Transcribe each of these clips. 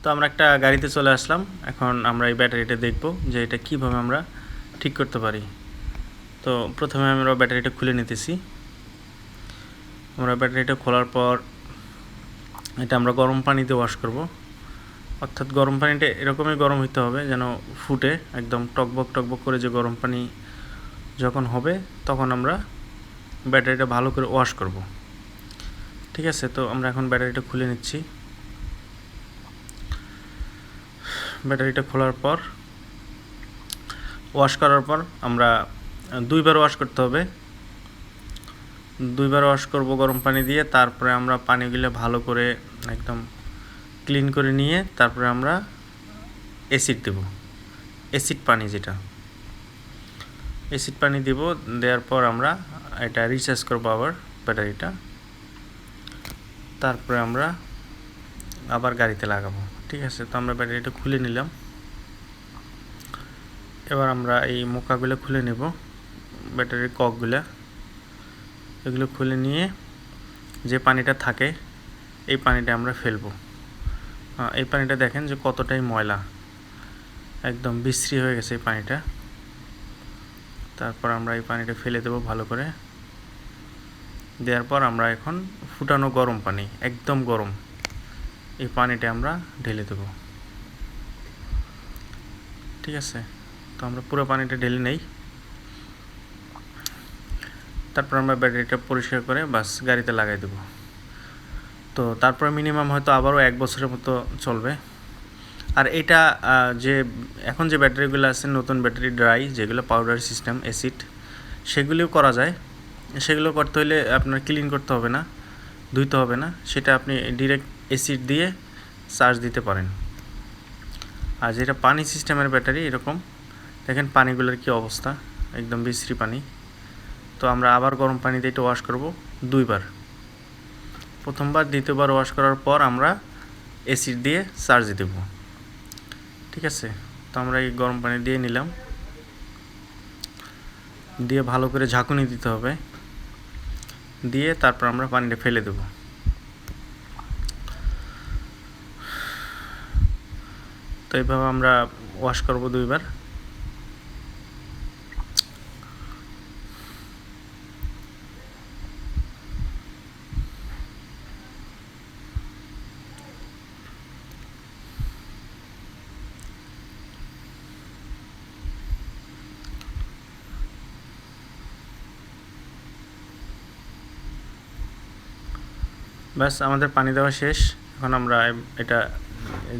তো আমরা একটা গাড়িতে চলে আসলাম। এখন আমরা এই ব্যাটারিটা দেখব যে এটা কিভাবে আমরা ঠিক করতে পারি। তো প্রথমে আমরা ব্যাটারিটা খুলে নিতেছি। আমরা ব্যাটারিটা খোলার পর এটা আমরা গরম পানিতে ওয়াশ করব। অর্থাৎ গরম পানিটা এরকমই গরম হতে হবে যেন ফুটে একদম টকবক টকবক করে, যে গরম পানি যখন হবে তখন আমরা ব্যাটারিটা ভালো করে ওয়াশ করব। ঠিক আছে, তো আমরা এখন ব্যাটারিটা খুলে নিচ্ছি। ব্যাটারিটা খোলার পর ওয়াশ করার পর আমরা দুইবার ওয়াশ করতে হবে। দুইবার ওয়াশ করব গরম পানি দিয়ে। তারপরে আমরা পানিগুলো ভালো করে একদম ক্লিন করে নিয়ে তারপরে আমরা অ্যাসিড দেব, অ্যাসিড পানি যেটা, অ্যাসিড পানি দেব। দেওয়ার পর আমরা এটা রিচার্জ করবো আবার ব্যাটারিটা। তারপরে আমরা আবার গাড়িতে লাগাবো। ঠিক আছে, তো আমরা ব্যাটারিটা খুলে নিলাম। এবার আমরা এই মুখাগুলো খুলে নেব, ব্যাটারির ককগুলো, এগুলো খুলে নিয়ে যে পানিটা থাকে এই পানিটা আমরা ফেলবো। এই পানিটা দেখেন যে কতটাই ময়লা, একদম বিশ্রী হয়ে গেছে এই পানিটা। তারপর আমরা এই পানিটা ফেলে দেব ভালো করে। দেওয়ার পর আমরা এখন ফুটানো গরম পানি, একদম গরম, এই পানিটা আমরা ঢেলে দেব। ঠিক আছে, তো আমরা পুরো পানিটা ঢেলে নেই। তারপর আমরা ব্যাটারিটা পরিষ্কার করে বাস গাড়িতে লাগাই দেব। তো তারপরে মিনিমাম হয়তো আবারও 1 বছরের মতো চলবে। আর এটা যে এখন যে ব্যাটারিগুলো আছে নতুন ব্যাটারি ড্রাই, যেগুলো পাউডার সিস্টেম অ্যাসিড, সেগুলিও করা যায়। সেগুলো করতে হলে আপনার ক্লিন করতে হবে না, ধুইতে হবে না, সেটা আপনি ডিরেক্ট অ্যাসিড দিয়ে চার্জ দিতে পারেন। আর যেটা পানি সিস্টেমের ব্যাটারি, এরকম দেখেন পানিগুলোর কি অবস্থা, একদম বিশ্রী পানি। তো আমরা আবার গরম পানি দিয়ে এটা ওয়াশ করব দুইবার। প্রথমবার, দ্বিতীয়বার ওয়াশ করার পর আমরা অ্যাসিড দিয়ে চার্জ দেব। ঠিক আছে, তো আমরা এই গরম পানি দিয়ে নিলাম, দিয়ে ভালো করে ঝাঁকুনি দিতে হবে, দিয়ে তারপর আমরা পানিটা ফেলে দেব। তো এইভাবে আমরা ওয়াশ করব দুইবার। ব্যাস, আমাদের পানি দেওয়া শেষ। এখন আমরা এটা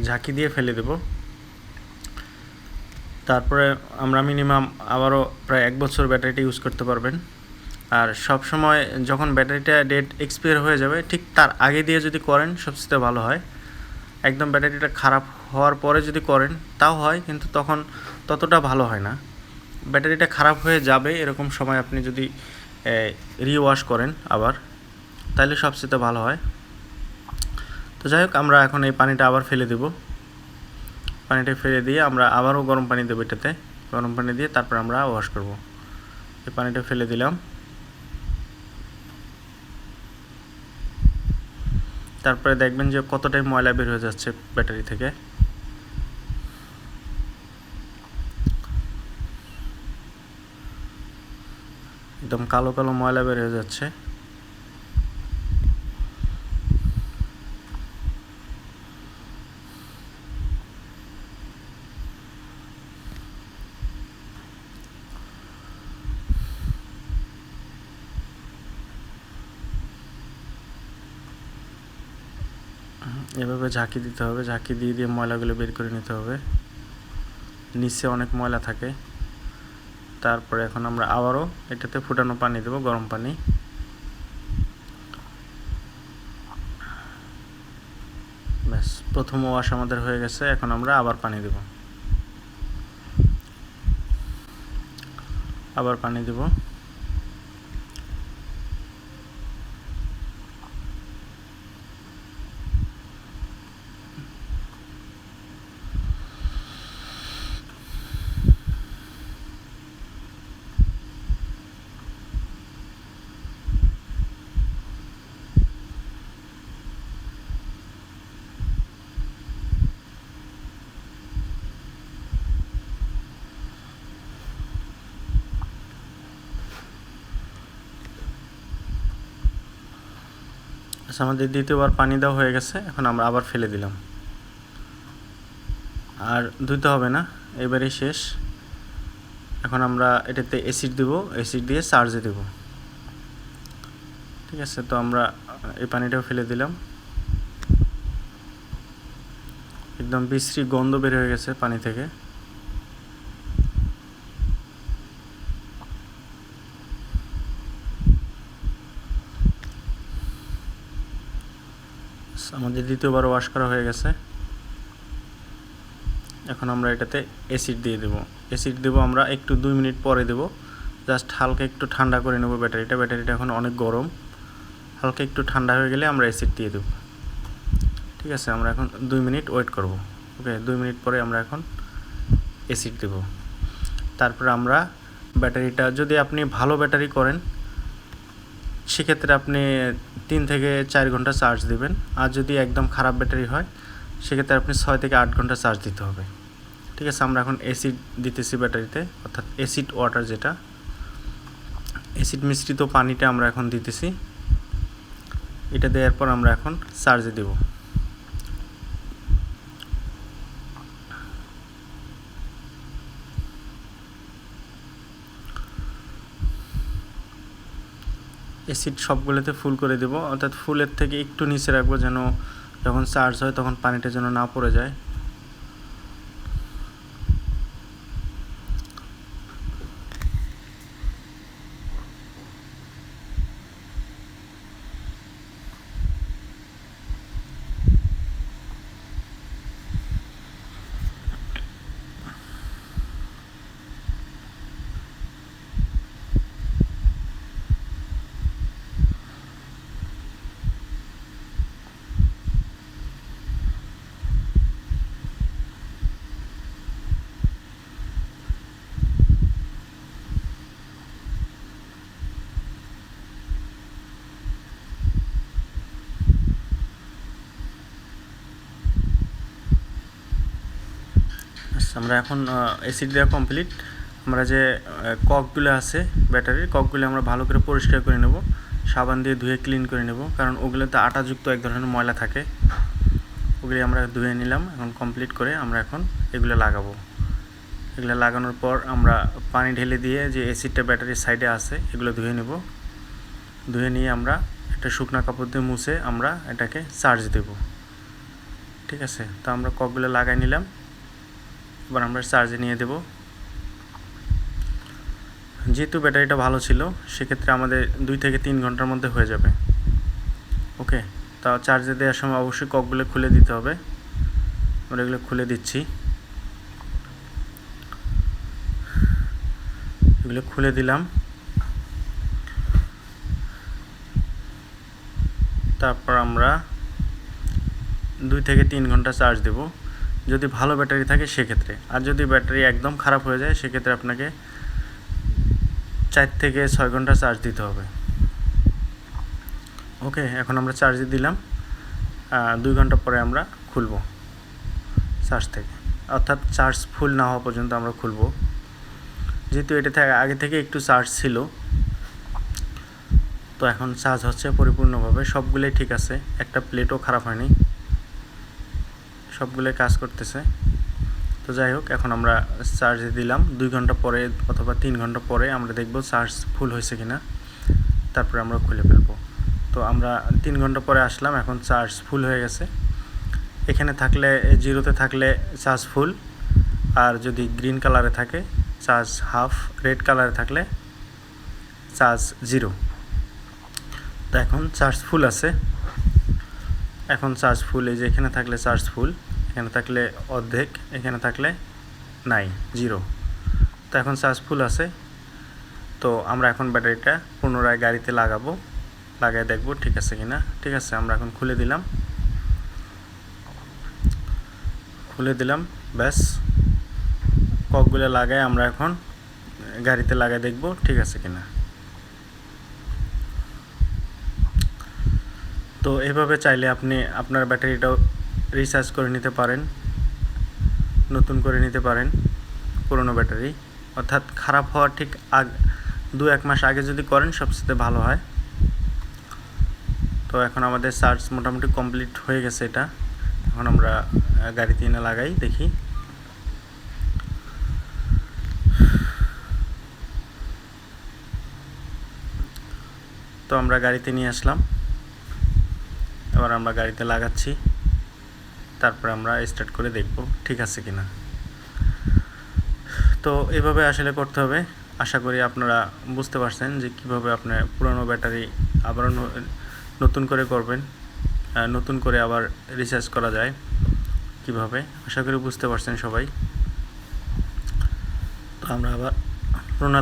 ঝাঁকি দিয়ে ফেলে দেব। তারপরে আমরা মিনিমাম আবারও প্রায় 1 বছর ব্যাটারিটা ইউজ করতে পারবেন। আর সব সময় যখন ব্যাটারিটা ডেট এক্সপায়ার হয়ে যাবে ঠিক তার আগে দিয়ে যদি করেন সবচেয়ে ভালো হয়। একদম ব্যাটারিটা খারাপ হওয়ার পরে যদি করেন তাও হয়, কিন্তু তখন ততটা ভালো হয় না। ব্যাটারিটা খারাপ হয়ে যাবে এরকম সময় আপনি যদি রিওয়াশ করেন আবার, তাহলে সবচেয়ে ভালো হয়। তো যাই হোক, আমরা এখন এই পানিটা আবার ফেলে দেব। পানিটা ফেলে দিয়ে আমরা আবারও গরম পানি দেবো এটাতে। গরম পানি দিয়ে তারপর আমরা ওয়াশ করব। এই পানিটা ফেলে দিলাম। তারপরে দেখবেন যে কতটাই ময়লা বের হয়ে যাচ্ছে ব্যাটারি থেকে। একদম কালো কালো ময়লা বের হয়ে যাচ্ছে। এভাবে ঝাঁকি দিতে হবে, ঝাঁকি দিয়ে দিয়ে ময়লাগুলো বের করে নিতে হবে। নিচে অনেক ময়লা থাকে। তারপরে এখন আমরা আবারও এটাতে ফুটানো পানি দেব, গরম পানি। ব্যাস, প্রথম ওয়াশ আমাদের হয়ে গেছে। এখন আমরা আবার পানি দেব, আবার পানি দেব। আচ্ছা, আমাদের দ্বিতীয়বার পানি দেওয়া হয়ে গেছে, এখন আমরা আবার ফেলে দিলাম, আর ধুইতে হবে না, এবারেই শেষ। এখন আমরা এটাতে অ্যাসিড দেব, অ্যাসিড দিয়ে চার্জে দেব। ঠিক আছে, তো আমরা এই পানিটাও ফেলে দিলাম। একদম বিশ্রী গন্ধ বের হয়ে গেছে পানি থেকে। আমাদের দ্বিতীয়বার ওয়াশ করা হয়ে গেছে। এখন আমরা এটাতে অ্যাসিড দিয়ে দেব। অ্যাসিড দেব আমরা একটু 2 মিনিট পরে দেব, জাস্ট হালকা একটু ঠান্ডা করে নেব ব্যাটারিটা। ব্যাটারিটা এখন অনেক গরম, হালকা একটু ঠান্ডা হয়ে গেলে আমরা অ্যাসিড দিয়ে দেব। ঠিক আছে, আমরা এখন 2 মিনিট ওয়েট করব। ওকে, 2 মিনিট পরে আমরা এখন অ্যাসিড দেব। তারপর আমরা ব্যাটারিটা, যদি আপনি ভালো ব্যাটারি করেন সেক্ষেত্রে আপনি 3 থেকে 4 ঘন্টা চার্জ দেবেন, আর যদি একদম খারাপ ব্যাটারি হয় সেক্ষেত্রে আপনি 6 থেকে 8 ঘন্টা চার্জ দিতে হবে। ঠিক আছে, আমরা এখন অ্যাসিড দিতেছি ব্যাটারিতে, অর্থাৎ অ্যাসিড ওয়াটার, যেটা অ্যাসিড মিশ্রিত পানিটা আমরা এখন দিতেছি। এটা দেওয়ার পর আমরা এখন চার্জে দেব। অ্যাসিড সবগুলোতে ফুল করে দেব, অর্থাৎ ফুলের থেকে একটু নিচে রাখবো, যেন যখন চার্জ হয় তখন পানিটা যেন না পড়ে যায়। আমরা এখন অ্যাসিড দেওয়া কমপ্লিট। আমরা যে ককগুলো আছে ব্যাটারির, ককগুলো আমরা ভালো করে পরিষ্কার করে নেব, সাবান দিয়ে ধুয়ে ক্লিন করে নেব, কারণ ওগুলোতে আটাযুক্ত এক ধরনের ময়লা থাকে। ওগুলি আমরা ধুয়ে নিলাম। এখন কমপ্লিট করে আমরা এখন এগুলো লাগাবো। এগুলো লাগানোর পর আমরা পানি ঢেলে দিয়ে যে অ্যাসিডটা ব্যাটারির সাইডে আছে এগুলো ধুয়ে নেব। ধুয়ে নিয়ে আমরা একটা শুকনো কাপড় দিয়ে মুছে আমরা এটাকে চার্জ দেব। ঠিক আছে, তো আমরা ককগুলো লাগাই নিলাম, এবার আমরা চার্জে নিয়ে দেব। যেহেতু ব্যাটারিটা ভালো ছিল সেক্ষেত্রে আমাদের 2 থেকে 3 ঘন্টার মধ্যে হয়ে যাবে। ওকে, তা চার্জে দেওয়ার সময় অবশ্যই ককগুলো খুলে দিতে হবে। আমরা এগুলো খুলে দিচ্ছি। এগুলো খুলে দিলাম। তারপর আমরা 2 থেকে 3 ঘন্টা চার্জ দেব যদি ভালো ব্যাটারি থাকে সেক্ষেত্রে। আর যদি ব্যাটারি একদম খারাপ হয়ে যায় সেক্ষেত্রে আপনাকে 4 থেকে 6 ঘন্টা চার্জ দিতে হবে। ওকে, এখন আমরা চার্জে দিলাম। 2 ঘন্টা পরে আমরা খুলব চার্জ থেকে, অর্থাৎ চার্জ ফুল না হওয়া পর্যন্ত আমরা খুলব। যেহেতু এটা আগে থেকে একটু চার্জ ছিল, তো এখন চার্জ হচ্ছে পরিপূর্ণভাবে। সবগুলোই ঠিক আছে, একটা প্লেটও খারাপ হয়নি, সবগুলোই কাজ করতেছে। তো যাই হোক, এখন আমরা চার্জে দিলাম। 2 ঘন্টা পরে অথবা 3 ঘন্টা পরে আমরা দেখব চার্জ ফুল হয়েছে কিনা, তারপরে আমরা খুলে ফেলবো। তো আমরা 3 ঘন্টা পরে আসলাম, এখন চার্জ ফুল হয়ে গেছে। এখানে থাকলে, জিরোতে থাকলে চার্জ ফুল, আর যদি গ্রিন কালারে থাকে চার্জ হাফ, রেড কালারে থাকলে চার্জ 0। তো এখন চার্জ ফুল আছে। এখন চার্জ ফুল, এই যে এখানে থাকলে চার্জ ফুল, এখানে থাকলে অর্ধেক, এখানে থাকলে নাই, 0। তো এখন চার্জ ফুল আছে। তো আমরা এখন ব্যাটারিটা পুনরায় গাড়িতে লাগাবো, লাগাই দেখব ঠিক আছে কিনা। ঠিক আছে, আমরা এখন খুলে দিলাম। ব্যাস, ককগুলো লাগাই আমরা এখন গাড়িতে লাগাই দেখব ঠিক আছে কিনা। তো এভাবে চাইলে আপনি আপনার ব্যাটারিটাও রিচার্জ করে নিতে পারেন, নতুন করে নিতে পারেন পুরনো ব্যাটারি। অর্থাৎ খারাপ হওয়ার ঠিক 2-1 মাস আগে যদি করেন সবচেয়ে ভালো হয়। তো তো এখন আমাদের চার্জ মোটামুটি কমপ্লিট হয়ে গেছে। এটা এখন আমরা গাড়িতে এনে লাগাই দেখি। তো আমরা গাড়িতে নিয়ে আসলাম, এবার আমরা গাড়িতে লাগাচ্ছি, তারপর আমরা স্টার্ট করে দেখব ঠিক আছে কিনা। তো এভাবে আসলে করতে হবে। আশা করি আপনারা বুঝতে পারছেন যে কিভাবে আপনার পুরনো ব্যাটারি আবার নতুন করে করবেন, নতুন করে আবার রিচার্জ করা যায় কিভাবে। আশা করি বুঝতে পারছেন সবাই। তো আমরা আবার পুরোনো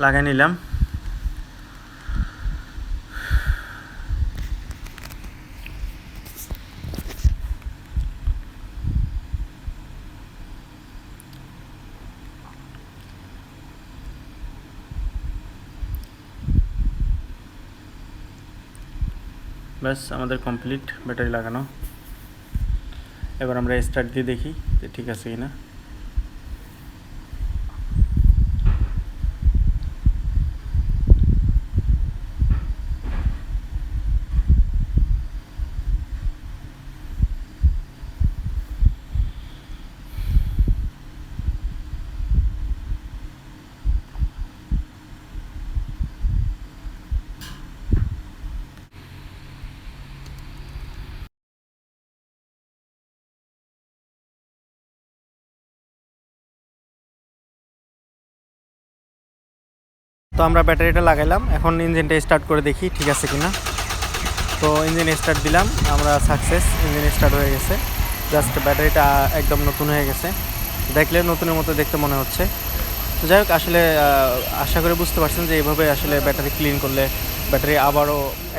লাগাই নিলাম। ব্যাস আমাদের কমপ্লিট ব্যাটারি লাগানো। এবার আমরা স্টার্ট দিয়ে দেখি যে ঠিক আছে কিনা। তো আমরা ব্যাটারিটা লাগাইলাম, এখন ইঞ্জিনটা স্টার্ট করে দেখি ঠিক আছে কিনা। তো ইঞ্জিন স্টার্ট দিলাম, আমরা সাকসেস, ইঞ্জিন স্টার্ট হয়ে গেছে। জাস্ট ব্যাটারিটা একদম নতুন হয়ে গেছে, দেখলে নতুনের মতো দেখতে মনে হচ্ছে। তো যাই হোক, আসলে আশা করি বুঝতে পারছেন যে এইভাবে আসলে ব্যাটারি ক্লিন করলে ব্যাটারি আবারও